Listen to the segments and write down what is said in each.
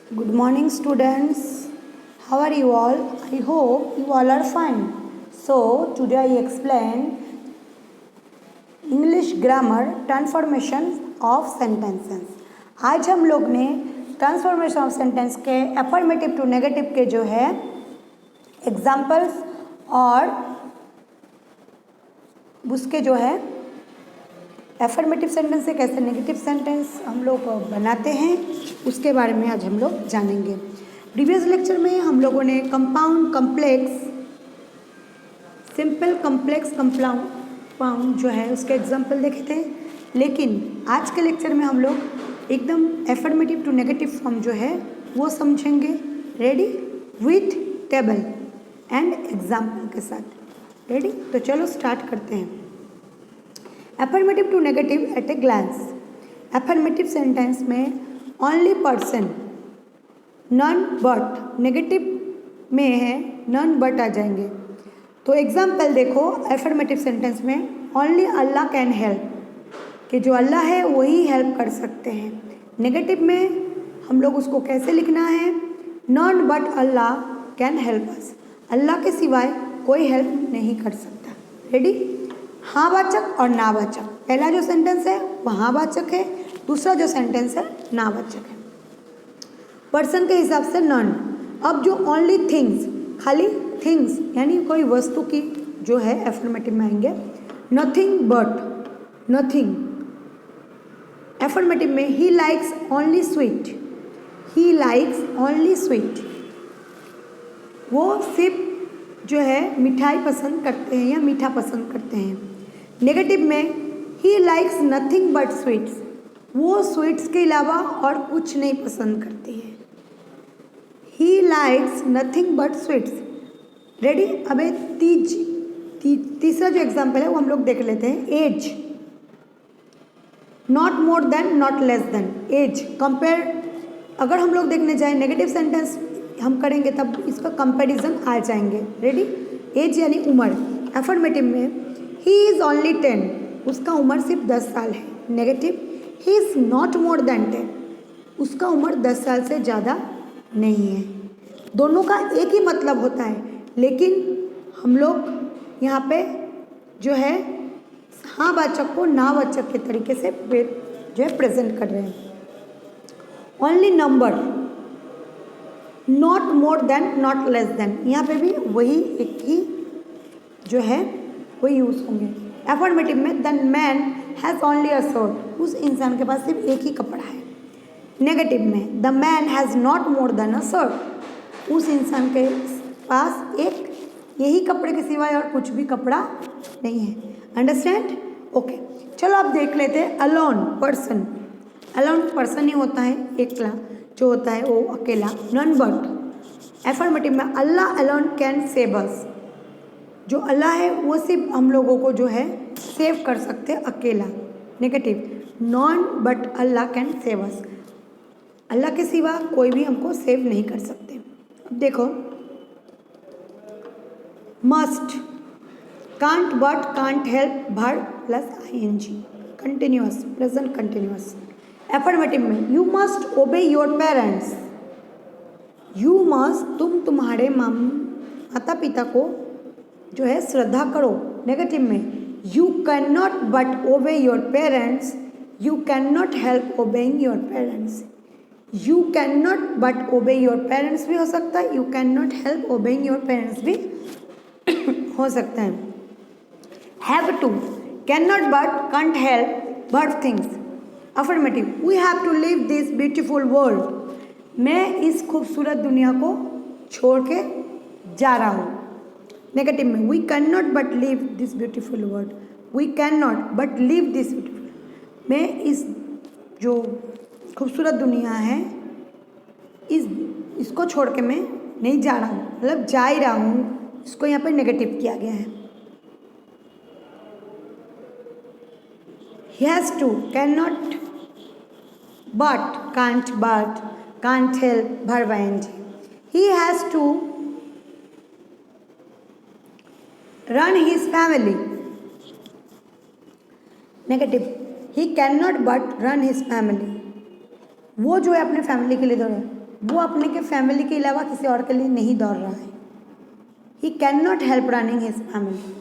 Good morning, students. How are you all? I hope you all are fine. So, today I explain English grammar transformation of sentences. आज हम लोग ने transformation of sentence के affirmative to negative के जो है examples और उसके जो है एफर्मेटिव सेंटेंस से कैसे नेगेटिव सेंटेंस हम लोग बनाते हैं उसके बारे में आज हम लोग जानेंगे। प्रीवियस लेक्चर में हम लोगों ने compound, complex, simple, complex, compound जो है उसके एग्जाम्पल देखे थे, लेकिन आज के लेक्चर में हम लोग एकदम एफर्मेटिव टू नेगेटिव फॉर्म जो है वो समझेंगे। Ready? With table and example के साथ। रेडी? तो चलो स्टार्ट करते हैं। Affirmative to negative at a glance. Affirmative sentence में only person, none but, negative में है नन बट आ जाएंगे। तो एग्जाम्पल देखो, एफर्मेटिव सेंटेंस में ओनली अल्लाह कैन हेल्प, कि जो अल्लाह है वही हेल्प कर सकते हैं। नेगेटिव में हम लोग उसको कैसे लिखना है? None but Allah can help us, Allah के सिवाय कोई हेल्प नहीं कर सकता। रेडी? हाँ वाचक और ना वाचक। पहला जो सेंटेंस है वह हाँ वाचक है, दूसरा जो सेंटेंस है ना वाचक है। पर्सन के हिसाब से नन। अब जो ओनली थिंग्स, खाली थिंग्स यानी कोई वस्तु की जो है एफर्मेटिव में आएंगे। Nothing but, nothing. एफर्मेटिव में he likes only sweet, he likes only sweet, वो सिर्फ जो है मिठाई पसंद करते हैं या मीठा पसंद करते हैं। नेगेटिव में he likes nothing but sweets, वो स्वीट्स के अलावा और कुछ नहीं पसंद करती है। He likes nothing but sweets. Ready? अब तीसरा जो एग्जाम्पल है वो हम लोग देख लेते हैं। As, not more than, not less than. As compare, अगर हम लोग देखने जाएं नेगेटिव सेंटेंस हम करेंगे तब इसका कंपैरिजन आ जाएंगे। रेडी? एज यानी उम्र। एफर्मेटिव में ही इज़ ओनली 10, उसका उम्र सिर्फ 10 साल है। Negative, he is not more then 10, उसका उम्र 10 साल से ज़्यादा नहीं है। दोनों का एक ही मतलब होता है, लेकिन हम लोग यहाँ पे जो है हाँ वाचक को ना वाचक के तरीके से जो है प्रेजेंट कर रहे हैं। Only number, not more than, not less then, यहाँ पे भी वही एक ही जो है वो यूज़ होंगे। एफर्मेटिव में the man has only a shirt, उस इंसान के पास सिर्फ एक ही कपड़ा है। नेगेटिव में the man has not more then a shirt, उस इंसान के पास एक यही कपड़े के सिवाय और कुछ भी कपड़ा नहीं है। अंडरस्टैंड? ओके, चलो आप देख लेते हैं। Alone, person. अलोन पर्सन ही होता है, एकला जो होता है वो अकेला। None but. एफर्मेटिव में Allah alone can save us, जो अल्लाह है वो सिर्फ हम लोगों को जो है सेव कर सकते हैं अकेला। Negative, none but Allah can save us, Allah के सिवा कोई भी हमको सेव नहीं कर सकते। अब देखो, must, can't but can't help, verb plus ING, continuous, present continuous. Affirmative में you must obey your parents, you must, तुम तुम्हारे माता पिता को जो है श्रद्धा करो। नेगेटिव में you can not but obey your parents, you can not help obeying your parents. You can not but obey your parents भी हो सकता है, you can not help obeying your parents भी हो सकता है। Have to, can not but can't help, verb things. Affirmative, we have to live this beautiful world, मैं इस खूबसूरत दुनिया को छोड़ के जा रहा हूँ। नेगेटिव में we can not but live this beautiful world, we can not but live this beautiful, मैं इस जो खूबसूरत दुनिया है इसको छोड़ के मैं नहीं जा रहा हूँ, मतलब जा ही रहा हूँ, इसको यहाँ पर नेगेटिव किया गया है। He has to, can not but, can't help, verb I N G. He has to run his family. Negative, he can not but run his family, वो जो है अपने फैमिली के लिए दौड़े, वो अपने के फैमिली के अलावा किसी और के लिए नहीं दौड़ रहा है। ही can not help running his family,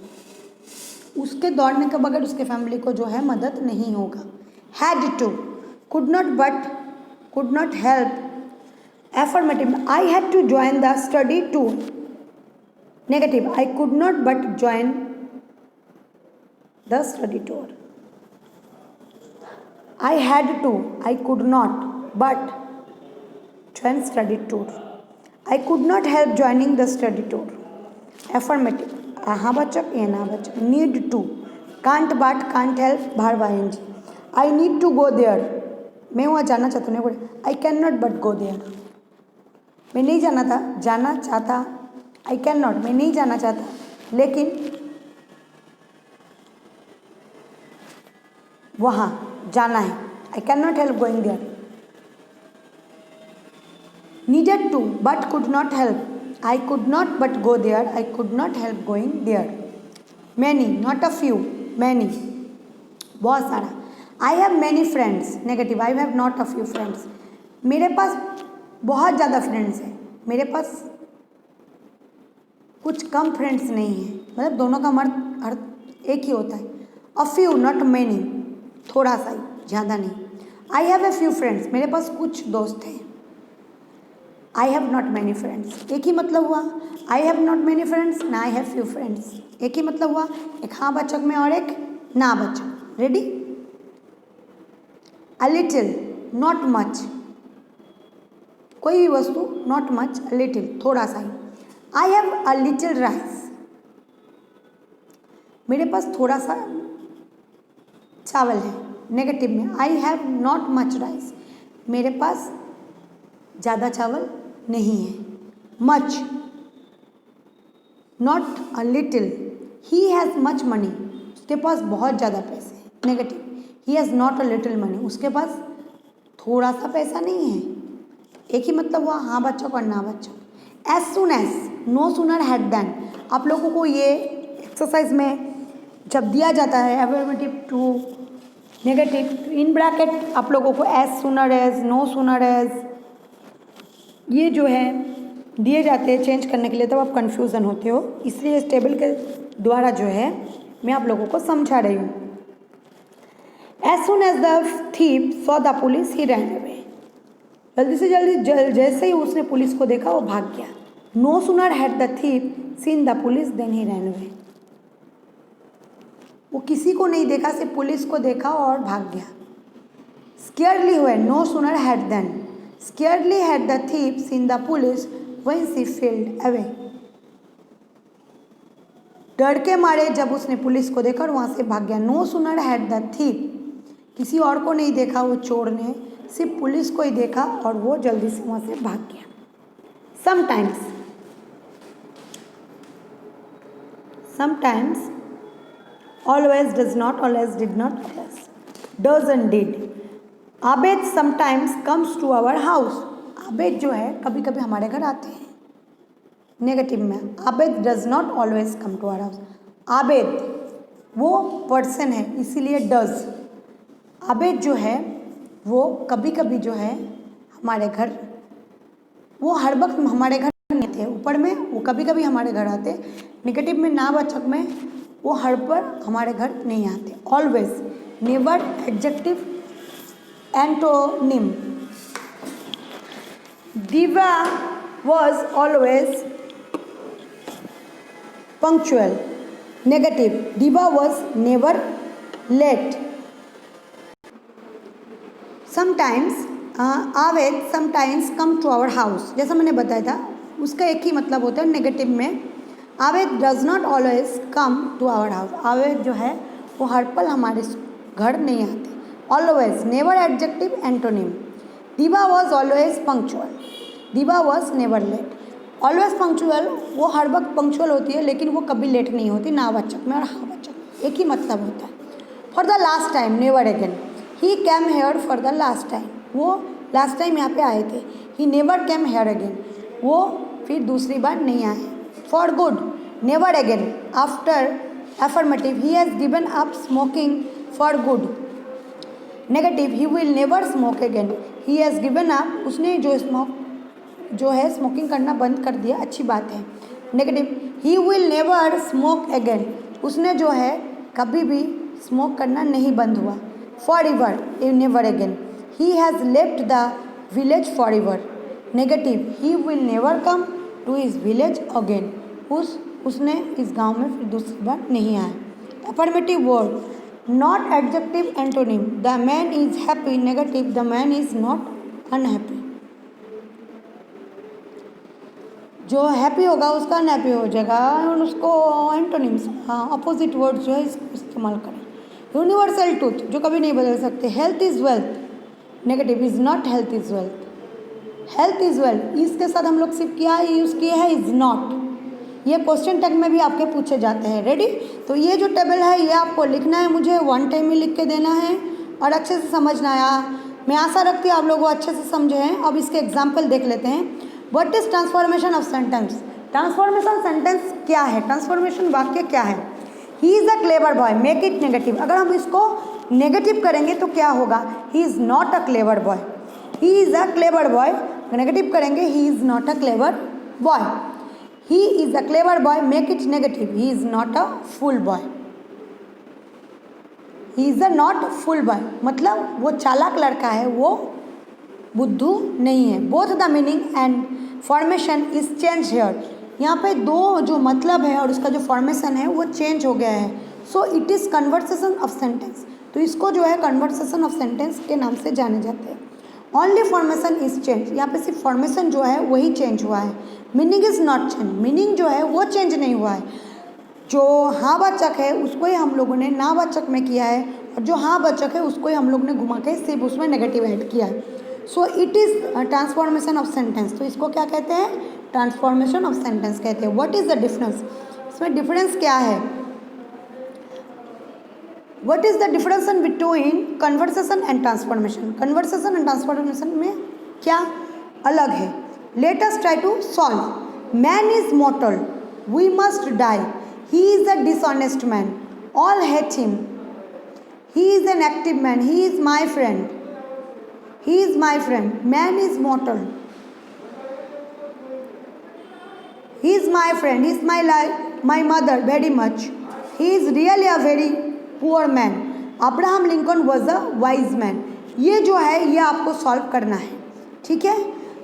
उसके दौड़ने के बगैर उसके फैमिली को जो है मदद नहीं होगा। Had to, could not but, could not help. Affirmative, I had to join the study tour. Negative, I could not but join the study tour. I had to, I could not but join study tour. I could not help joining the study tour. Affirmative, हाँ-वाचक या ना-वाचक। Need to, can't but, can't help, भार वाइंज। I need to go there, मैं वहाँ जाना चाहता हूँ। आई can not but go there, मैं नहीं जाना चाहता। आई कैन नॉट, मैं नहीं जाना चाहता लेकिन वहाँ जाना है। I can not help going there. Needed to but could not help, I could not but go there, I could not help going there. Many, not a few, many, बहुत सारा। I have many friends, negative, I have not a few friends. मेरे पास बहुत ज़्यादा friends हैं, मेरे पास कुछ कम friends नहीं हैं। मतलब दोनों का अर्थ एक ही होता है। A few, not many, थोड़ा सा ही, ज़्यादा नहीं। I have a few friends, मेरे पास कुछ दोस्त हैं। आई हैव नॉट मैनी फ्रेंड्स, एक ही मतलब हुआ। आई हैव नॉट मैनी फ्रेंड्स ना आई हैव फ्यू फ्रेंड्स, एक ही मतलब हुआ। एक हाँ-वाचक में और एक ना-वाचक। Ready? A little, not much, कोई भी वस्तु, नॉट मच, अ लिटिल, थोड़ा सा ही। I have a little rice, मेरे पास थोड़ा सा चावल है। नेगेटिव में I have not much rice, मेरे पास ज़्यादा चावल नहीं है। Much, not a little. He has much money, उसके पास बहुत ज़्यादा पैसे हैं। Negative, he has not a little money, उसके पास थोड़ा सा पैसा नहीं है। एक ही मतलब हुआ हाँ-वाचक और ना-वाचक। As soon as, no sooner had then. आप लोगों को ये एक्सरसाइज में जब दिया जाता है affirmative to negative, in bracket आप लोगों को एज सुनर एज, नो सुनर एज, ये जो है दिए जाते हैं चेंज करने के लिए, तब आप कन्फ्यूज़न होते हो। इसलिए इस टेबल के द्वारा जो है मैं आप लोगों को समझा रही हूँ। As soon as the thief saw the police he ran away, जल्दी से जल्दी जैसे ही उसने पुलिस को देखा वो भाग गया। No sooner had the thief seen the police then he ran away, वो किसी को नहीं देखा, सिर्फ पुलिस को देखा और भाग गया। स्केयरली हुए, no sooner had then, scarcely had the thief seen the police when she fled away, डर के मारे जब उसने पुलिस को देखा और वहाँ से भाग गया। No sooner had the thief, किसी और को नहीं देखा वो चोर ने, सिर्फ पुलिस को ही देखा और वो जल्दी से वहाँ से भाग गया। Sometimes, sometimes, always, does not, always, did not, always, does and did. Abed sometimes comes to our house, Abed जो है कभी कभी हमारे घर आते हैं। नेगेटिव में Abed does not always come to our house, Abed वो पर्सन है इसीलिए डज। आबेद जो है वो कभी कभी जो है हमारे घर, वो हर वक्त हमारे घर नहीं थे। ऊपर में वो कभी कभी हमारे घर आते। नेगेटिव में ना-वाचक में वो हर पर हमारे घर नहीं आते। Always, never, adjective, antonym. Diba was always punctual. Negative, Diba was never late. Sometimes, Abed sometimes come to our house, जैसा मैंने बताया था उसका एक ही मतलब होता है। नेगेटिव में Abed does not always come to our house, Abed जो है वो हर पल हमारे घर नहीं आते। Always, never, adjective, antonym. Diba was always punctual, Diba was never late. Always punctual, वो हर वक्त पंक्चुअल होती है लेकिन वो कभी लेट नहीं होती। ना-वाचक में और हाँ-वाचक एक ही मतलब होता है। For the last time, never again. He cam here for the last time, वो लास्ट टाइम यहाँ पे आए थे। He never cam here again, वो फिर दूसरी बार नहीं आए। For good, never again. After, affirmative, he has given up smoking for good. Negative, he will never smoke again, he has given up, उसने जो स्मोक जो है स्मोकिंग करना बंद कर दिया, अच्छी बात है। Negative, he will never smoke again, उसने जो है कभी भी स्मोक करना नहीं बंद हुआ। For ever, never again, he has left the village for ever. Negative, he will never come to his village again, उसने इस गांव में फिर दूसरी बार नहीं आया। Affirmative word, not adjective antonym, the man is happy. Negative, the man is not unhappy. जो हैप्पी होगा उसका अनहैप्पी हो जाएगा, और उसको एंटोनिम्स, अपोजिट वर्ड जो है इसको इस्तेमाल करें। यूनिवर्सल ट्रूथ, जो कभी नहीं बदल सकते, health is wealth. Negative, is not health is wealth. Health is wealth, इसके साथ हम लोग सिर्फ क्या यूज़ किया है, इज नॉट। ये क्वेश्चन टैग में भी आपके पूछे जाते हैं। रेडी? तो ये जो टेबल है ये आपको लिखना है, मुझे वन टाइम में लिख के देना है और अच्छे से समझना है। मैं आशा रखती हूँ आप लोग वो अच्छे से समझे हैं। अब इसके एग्जाम्पल देख लेते हैं। What is transformation of sentence? Transformation sentence क्या है? ट्रांसफॉर्मेशन वाक्य क्या है? He is a clever boy, make it negative. अगर हम इसको नेगेटिव करेंगे तो क्या होगा? He is not a clever boy. He is a clever boy, negative करेंगे he is not a clever boy. He is a clever boy, make it negative, he is not a fool boy. He is a not fool boy, मतलब वो चालाक लड़का है, वो बुद्धू नहीं है। Both the meaning and formation is change here. यहाँ पे दो जो मतलब है और उसका जो फॉर्मेशन है वो चेंज हो गया है। So it is conversation of sentence, तो इसको जो है कन्वर्सेशन ऑफ सेंटेंस के नाम से जाने जाते हैं। ओनली फॉर्मेशन इज चेंज, यहाँ पे सिर्फ फॉर्मेशन जो है वही चेंज हुआ है। Meaning is not change, meaning जो है वो चेंज नहीं हुआ है। जो हाँ वाचक है उसको ही हम लोगों ने ना वाचक में किया है, और जो हाँ वाचक है उसको ही हम लोग ने घुमा के सिर्फ उसमें नेगेटिव ऐड किया है। So it is transformation of sentence, तो इसको क्या कहते हैं? ट्रांसफॉर्मेशन ऑफ सेंटेंस कहते हैं। What is the difference? इसमें डिफरेंस क्या है? What is the difference between conversation and transformation? Conversation and transformation में क्या अलग है? Let us try to solve. Man is mortal, we must die, he is a dishonest man, all hate him, he is an active man, he is my friend, he is my friend, man is mortal, he is my friend, he is my life, my mother very much, he is really a very poor man, Abraham Lincoln was a wise man. ये जो है ये आपको solve करना है, ठीक है।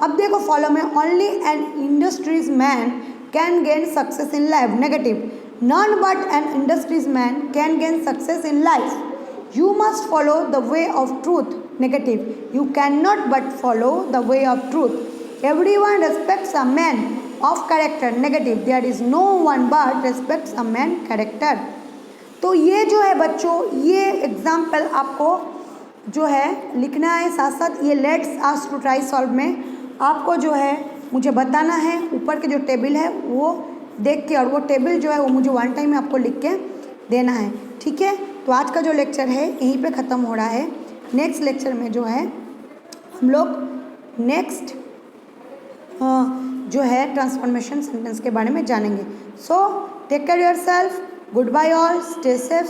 अब देखो फॉलो में, only an industrious man can gain success in life. Negative, none but an industrious man can gain success in life. You must follow the way of truth. Negative, you can not but follow the way of truth. Every one respects a man of character. Negative, there is no one but respects a man character. तो ये जो है बच्चों, ये example आपको जो है लिखना है, साथ साथ ये let's ask to try solve में आपको जो है मुझे बताना है। ऊपर के जो टेबल है वो देख के, और वो टेबल जो है वो मुझे वन टाइम में आपको लिख के देना है, ठीक है। तो आज का जो लेक्चर है यहीं पे ख़त्म हो रहा है। नेक्स्ट लेक्चर में जो है हम लोग नेक्स्ट जो है ट्रांसफॉर्मेशन सेंटेंस के बारे में जानेंगे। So take care yourself, good bye all, stay safe.